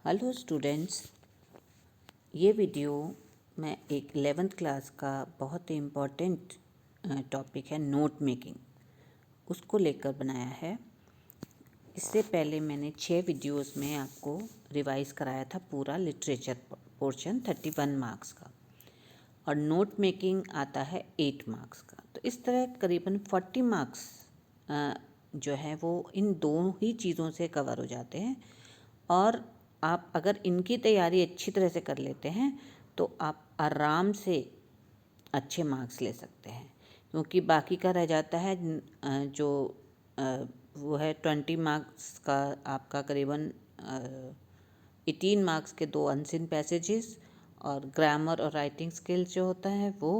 Hello students, ये video मैं एक 11th क्लास का बहुत ही इम्पोर्टेंट टॉपिक है नोट मेकिंग, उसको लेकर बनाया है। इससे पहले मैंने 6 वीडियोस में आपको रिवाइज़ कराया था पूरा लिटरेचर पोर्शन 31 मार्क्स का, और नोट मेकिंग आता है 8 मार्क्स का। तो इस तरह करीबन 40 मार्क्स जो है वो इन दो ही चीज़ों से कवर हो जाते हैं। और आप अगर इनकी तैयारी अच्छी तरह से कर लेते हैं तो आप आराम से अच्छे मार्क्स ले सकते हैं, क्योंकि बाकी का रह जाता है जो वो है 20 मार्क्स का आपका करीबन 18 मार्क्स के 2 अनसीन पैसेजेस और ग्रामर और राइटिंग स्किल्स जो होता है वो।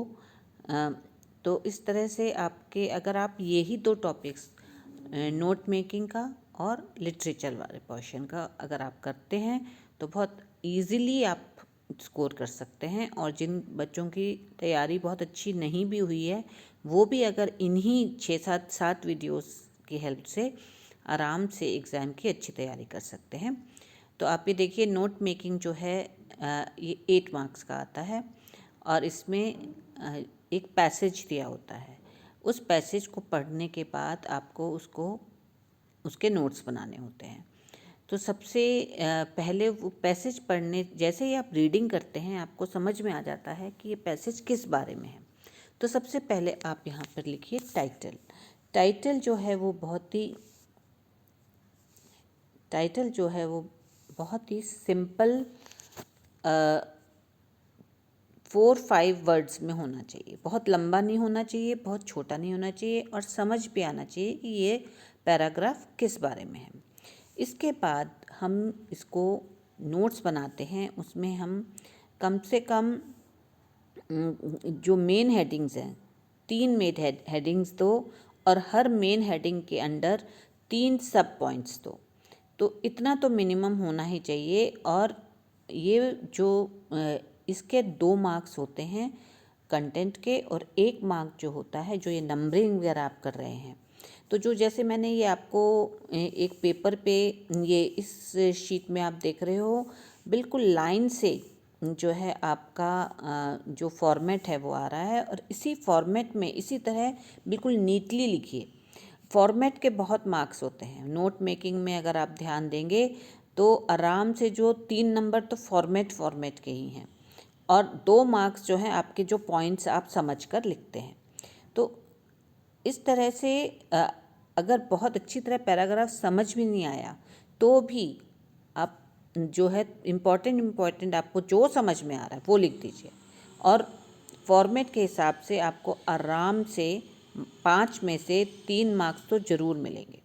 तो इस तरह से आपके अगर आप यही 2 टॉपिक्स नोट मेकिंग का और लिटरेचर वाले पोर्शन का अगर आप करते हैं तो बहुत इजीली आप स्कोर कर सकते हैं। और जिन बच्चों की तैयारी बहुत अच्छी नहीं भी हुई है वो भी अगर इन्हीं 6-7 वीडियोस की हेल्प से आराम से एग्ज़ाम की अच्छी तैयारी कर सकते हैं। तो आप ये देखिए, नोट मेकिंग जो है ये 8 मार्क्स का आता है और इसमें एक पैसेज दिया होता है। उस पैसेज को पढ़ने के बाद आपको उसके नोट्स बनाने होते हैं। तो सबसे पहले वो पैसेज पढ़ने जैसे ही आप रीडिंग करते हैं आपको समझ में आ जाता है कि ये पैसेज किस बारे में है। तो सबसे पहले आप यहाँ पर लिखिए टाइटल जो है वो बहुत ही सिंपल 4-5 वर्ड्स में होना चाहिए। बहुत लंबा नहीं होना चाहिए, बहुत छोटा नहीं होना चाहिए, और समझ भी आना चाहिए कि ये पैराग्राफ किस बारे में है। इसके बाद हम इसको नोट्स बनाते हैं। उसमें हम कम से कम जो मेन हेडिंग्स हैं 3 मेन हेडिंग्स दो, और हर मेन हेडिंग के अंडर 3 सब पॉइंट्स दो। तो इतना तो मिनिमम होना ही चाहिए। और ये जो इसके 2 मार्क्स होते हैं कंटेंट के, और 1 मार्क जो होता है जो ये नंबरिंग वगैरह आप कर रहे हैं। तो जो जैसे मैंने ये आपको एक पेपर पे ये इस शीट में आप देख रहे हो, बिल्कुल लाइन से जो है आपका जो फॉर्मेट है वो आ रहा है, और इसी फॉर्मेट में इसी तरह बिल्कुल नीटली लिखिए। फॉर्मेट के बहुत मार्क्स होते हैं नोट मेकिंग में, अगर आप ध्यान देंगे तो आराम से जो 3 नंबर तो फॉर्मेट के ही हैं, और 2 मार्क्स जो हैं आपके जो पॉइंट्स आप समझ कर लिखते हैं। तो इस तरह से अगर बहुत अच्छी तरह पैराग्राफ समझ भी नहीं आया तो भी आप जो है इम्पॉर्टेंट आपको जो समझ में आ रहा है वो लिख दीजिए, और फॉर्मेट के हिसाब से आपको आराम से 5 में से 3 मार्क्स तो ज़रूर मिलेंगे।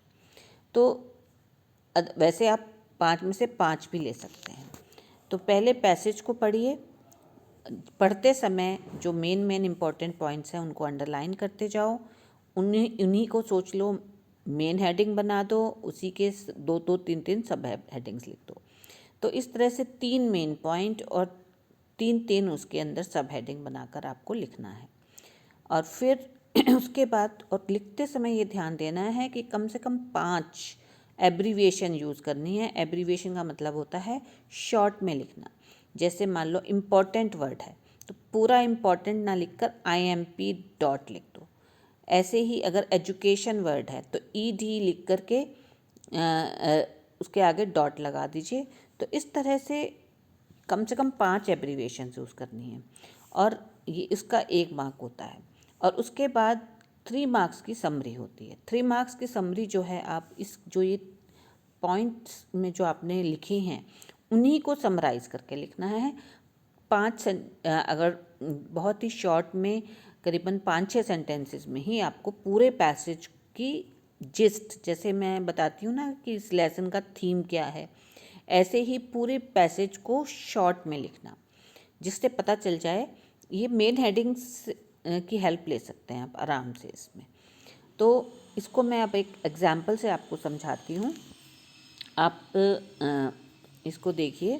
तो वैसे आप 5 में से 5 भी ले सकते हैं। तो पहले पैसेज को पढ़िए। पढ़ते समय जो मेन इम्पॉर्टेंट पॉइंट्स हैं उनको अंडरलाइन करते जाओ। उन्हीं को सोच लो, मेन हेडिंग बना दो, उसी के 2-2 3-3 सब हेडिंग्स लिख दो। तो इस तरह से 3 मेन पॉइंट और 3-3 उसके अंदर सब हेडिंग बनाकर आपको लिखना है। और फिर उसके बाद और लिखते समय ये ध्यान देना है कि कम से कम 5 एब्रीविएशन यूज़ करनी है। एब्रीविएशन का मतलब होता है शॉर्ट में लिखना। जैसे मान लो इम्पॉर्टेंट वर्ड है तो पूरा इम्पॉर्टेंट ना लिखकर IMP डॉट लिख दो। ऐसे ही अगर एजुकेशन वर्ड है तो ED लिख करके उसके आगे डॉट लगा दीजिए। तो इस तरह से कम 5 एब्रीविएशन यूज़ करनी है, और ये इसका 1 मार्क होता है। और उसके बाद 3 मार्क्स की समरी होती है। 3 मार्क्स की समरी जो है आप इस जो ये पॉइंट्स में जो आपने लिखे हैं उन्हीं को समराइज़ करके लिखना है। अगर बहुत ही शॉर्ट में करीबन 5-6 सेंटेंसेस में ही आपको पूरे पैसेज की जिस्ट, जैसे मैं बताती हूँ ना कि इस लेसन का थीम क्या है, ऐसे ही पूरे पैसेज को शॉर्ट में लिखना, जिससे पता चल जाए। ये मेन हेडिंग्स की हेल्प ले सकते हैं आप आराम से इसमें। तो इसको मैं अब एक एग्जाम्पल से आपको समझाती हूँ। आप इसको देखिए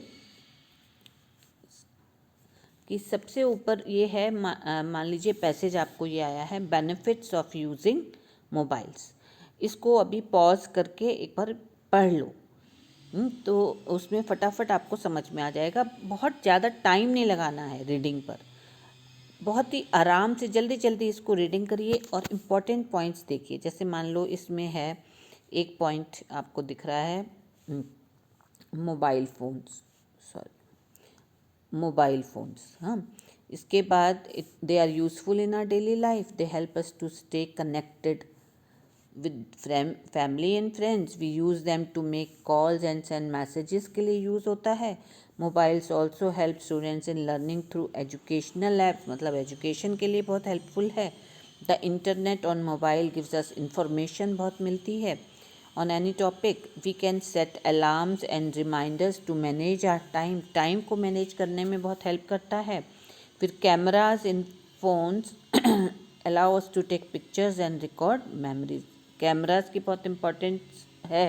कि सबसे ऊपर ये है, मान लीजिए पैसेज आपको ये आया है बेनिफिट्स ऑफ यूजिंग मोबाइल्स। इसको अभी पॉज करके एक बार पढ़ लो तो उसमें फटाफट आपको समझ में आ जाएगा। बहुत ज़्यादा टाइम नहीं लगाना है रीडिंग पर, बहुत ही आराम से जल्दी जल्दी इसको रीडिंग करिए और इम्पॉर्टेंट पॉइंट्स देखिए। जैसे मान लो इसमें है एक पॉइंट आपको दिख रहा है मोबाइल फ़ोन्स, मोबाइल फ़ोन्स। हाँ, इसके बाद they are useful in our daily life, they help us to stay connected with family and friends, we use them to make calls and send messages के लिए use होता है। Mobiles also help students in learning through educational apps, मतलब education के लिए बहुत helpful है। The internet on mobile gives us information बहुत मिलती है on any topic. We can set alarms and reminders to manage our time. Time को manage करने में बहुत हेल्प करता है। फिर cameras in phones allow us to take pictures and record memories. Cameras की बहुत इम्पोर्टेंस है।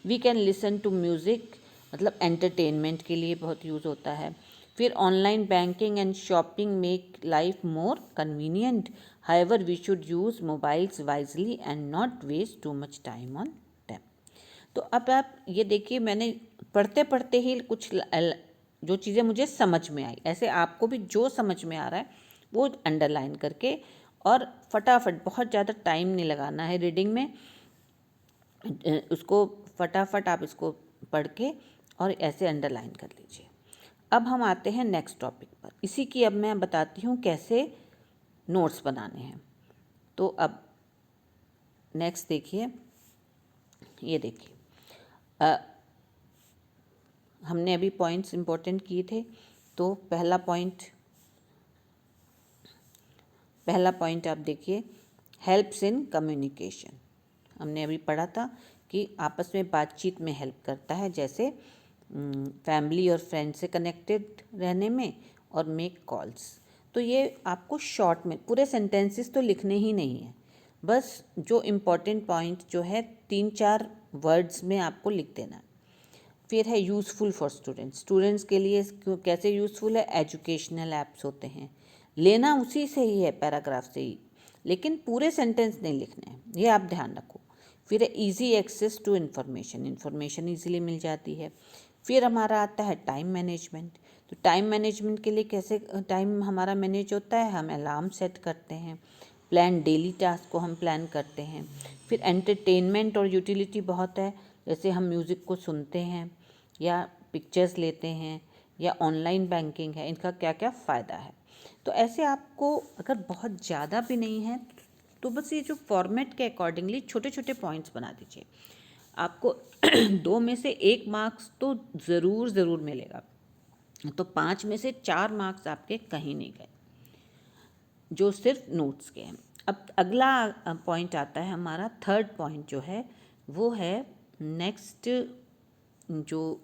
We can listen to music, मतलब एंटरटेनमेंट के लिए बहुत यूज़ होता है। फिर online banking and shopping make life more convenient, however we should use mobiles wisely and not waste too much time on them. तो अब आप ये देखिए, मैंने पढ़ते पढ़ते ही कुछ जो चीज़ें मुझे समझ में आई, ऐसे आपको भी जो समझ में आ रहा है वो अंडरलाइन करके, और फटाफट, बहुत ज़्यादा टाइम नहीं लगाना है रीडिंग में, उसको फटाफट आप इसको पढ़ के और ऐसे अंडरलाइन कर लीजिए। अब हम आते हैं नेक्स्ट टॉपिक पर। इसी की अब मैं बताती हूँ कैसे नोट्स बनाने हैं। तो अब नेक्स्ट देखिए, ये देखिए, हमने अभी पॉइंट्स इम्पोर्टेंट किए थे। तो पहला पॉइंट आप देखिए, हेल्प्स इन कम्युनिकेशन। हमने अभी पढ़ा था कि आपस में बातचीत में हेल्प करता है, जैसे फैमिली और फ्रेंड से कनेक्टेड रहने में और मेक कॉल्स। तो ये आपको शॉर्ट में, पूरे सेंटेंसेस तो लिखने ही नहीं है, बस जो इम्पोर्टेंट पॉइंट जो है 3-4 वर्ड्स में आपको लिख देना है। फिर है यूज़फुल फॉर स्टूडेंट्स, स्टूडेंट्स के लिए कैसे यूज़फुल है, एजुकेशनल ऐप्स होते हैं, लेना उसी से ही है, पैराग्राफ से ही, लेकिन पूरे सेंटेंस नहीं लिखने हैं, ये आप ध्यान रखो। फिर है easy access to information easily मिल जाती है। फिर हमारा आता है टाइम मैनेजमेंट। तो टाइम मैनेजमेंट के लिए कैसे टाइम हमारा मैनेज होता है, हम अलार्म सेट करते हैं, प्लान डेली टास्क को हम प्लान करते हैं। फिर एंटरटेनमेंट और यूटिलिटी बहुत है, जैसे हम म्यूज़िक को सुनते हैं या पिक्चर्स लेते हैं या ऑनलाइन बैंकिंग है, इनका क्या क्या फ़ायदा है। तो ऐसे आपको अगर बहुत ज़्यादा भी नहीं है तो बस ये जो फॉर्मेट के अकॉर्डिंगली छोटे छोटे पॉइंट्स बना दीजिए। आपको 2 में से 1 मार्क्स तो ज़रूर मिलेगा, तो 5 में से 4 मार्क्स आपके कहीं नहीं गए, जो सिर्फ नोट्स के हैं। अब अगला पॉइंट आता है हमारा, थर्ड पॉइंट जो है वो है नेक्स्ट जो,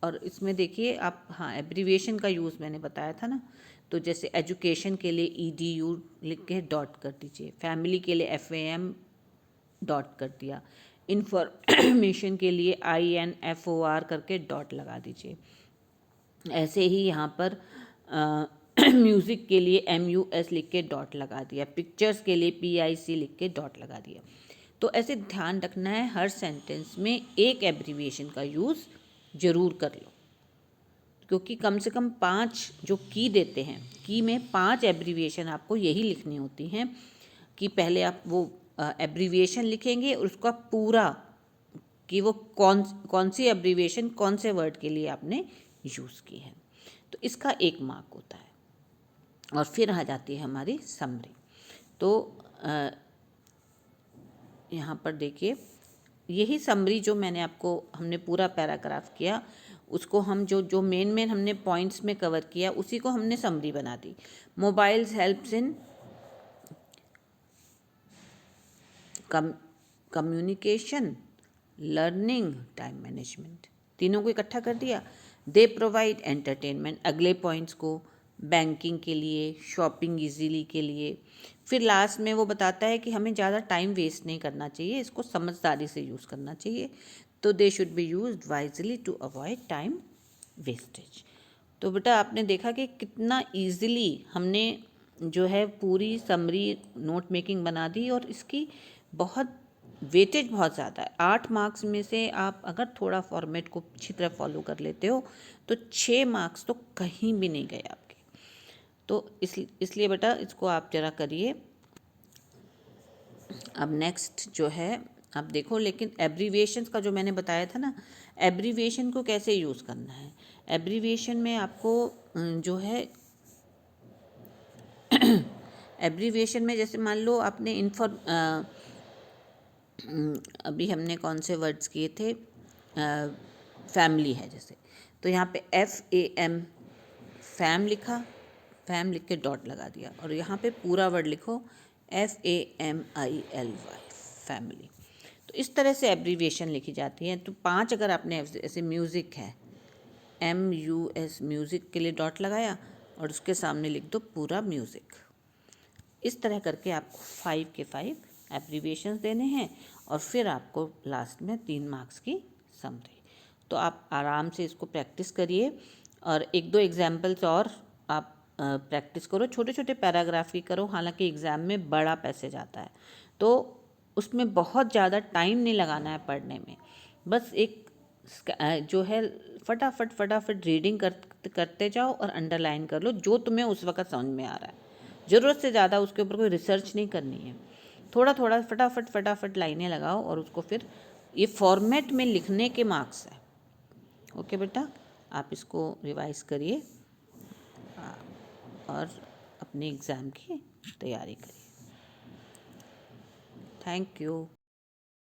और इसमें देखिए आप, हाँ, एब्रीविएशन का यूज़ मैंने बताया था ना। तो जैसे एजुकेशन के लिए EDU लिख के डॉट कर दीजिए, फैमिली के लिए FAM डॉट कर दिया, इन्फॉर्मेशन के लिए INFOR करके डॉट लगा दीजिए। ऐसे ही यहाँ पर म्यूज़िक के लिए MUS लिख के डॉट लगा दिया, पिक्चर्स के लिए PIC लिख के डॉट लगा दिया। तो ऐसे ध्यान रखना है, हर सेंटेंस में एक एब्रीविएशन का यूज़ ज़रूर कर लो, क्योंकि कम से कम 5 जो की देते हैं, की में 5 एब्रीविएशन आपको यही लिखनी होती हैं कि पहले आप वो एब्रीविएशन लिखेंगे और उसका पूरा कि वो कौन सी एब्रीविएशन कौन से वर्ड के लिए आपने यूज़ की है। तो इसका 1 मार्क होता है। और फिर आ जाती है हमारी समरी। तो यहाँ पर देखिए, यही समरी जो मैंने आपको, हमने पूरा पैराग्राफ किया, उसको हम जो मेन हमने पॉइंट्स में कवर किया, उसी को हमने समरी बना दी। Mobiles helps in communication, learning, time management, तीनों को इकट्ठा कर दिया। दे प्रोवाइड एंटरटेनमेंट, अगले पॉइंट्स को बैंकिंग के लिए, शॉपिंग इजीली के लिए। फिर लास्ट में वो बताता है कि हमें ज़्यादा टाइम वेस्ट नहीं करना चाहिए, इसको समझदारी से यूज़ करना चाहिए। तो they should be used wisely to avoid time wastage. तो बेटा आपने देखा कि कितना ईजिली हमने जो है पूरी समरी नोट मेकिंग बना दी, और इसकी बहुत वेटेज बहुत ज़्यादा है। 8 मार्क्स में से आप अगर थोड़ा फॉर्मेट को अच्छी तरह फॉलो कर लेते हो तो 6 मार्क्स तो कहीं भी नहीं गए आपके। तो इसलिए बेटा इसको आप ज़रा करिए। अब नेक्स्ट जो है आप देखो, लेकिन एब्रीविएशंस का जो मैंने बताया था ना, एब्रीविएशन को कैसे यूज़ करना है। एब्रीविएशन में आपको जो है एब्रीविएशन में जैसे मान लो आपने अभी हमने कौन से वर्ड्स किए थे, फैमिली है जैसे, तो यहाँ पे FAM फैम लिखा, फैम लिख के डॉट लगा दिया, और यहाँ पे पूरा वर्ड लिखो FAMILY फैमिली। तो इस तरह से एब्रीविएशन लिखी जाती है। तो 5 अगर आपने ऐसे म्यूज़िक है MUS म्यूज़िक के लिए डॉट लगाया और उसके सामने लिख दो पूरा म्यूज़िक। इस तरह करके आपको 5 के 5 एब्रीविएशंस देने हैं और फिर आपको लास्ट में 3 मार्क्स की समरी। तो आप आराम से इसको प्रैक्टिस करिए और 1-2 एग्जाम्पल्स और आप प्रैक्टिस करो। छोटे छोटे पैराग्राफ की करो, हालांकि एग्ज़ाम में बड़ा पैसेज आता है तो उसमें बहुत ज़्यादा टाइम नहीं लगाना है पढ़ने में। बस एक जो है फटाफट रीडिंग करते जाओ और अंडरलाइन कर लो जो तुम्हें उस वक्त समझ में आ रहा है। ज़रूरत से ज़्यादा उसके ऊपर कोई रिसर्च नहीं करनी है। थोड़ा थोड़ा फटाफट लाइनें लगाओ और उसको फिर ये फॉर्मेट में लिखने के मार्क्स है। ओके बेटा, आप इसको रिवाइज करिए और अपने एग्ज़ाम की तैयारी करिए। Thank you.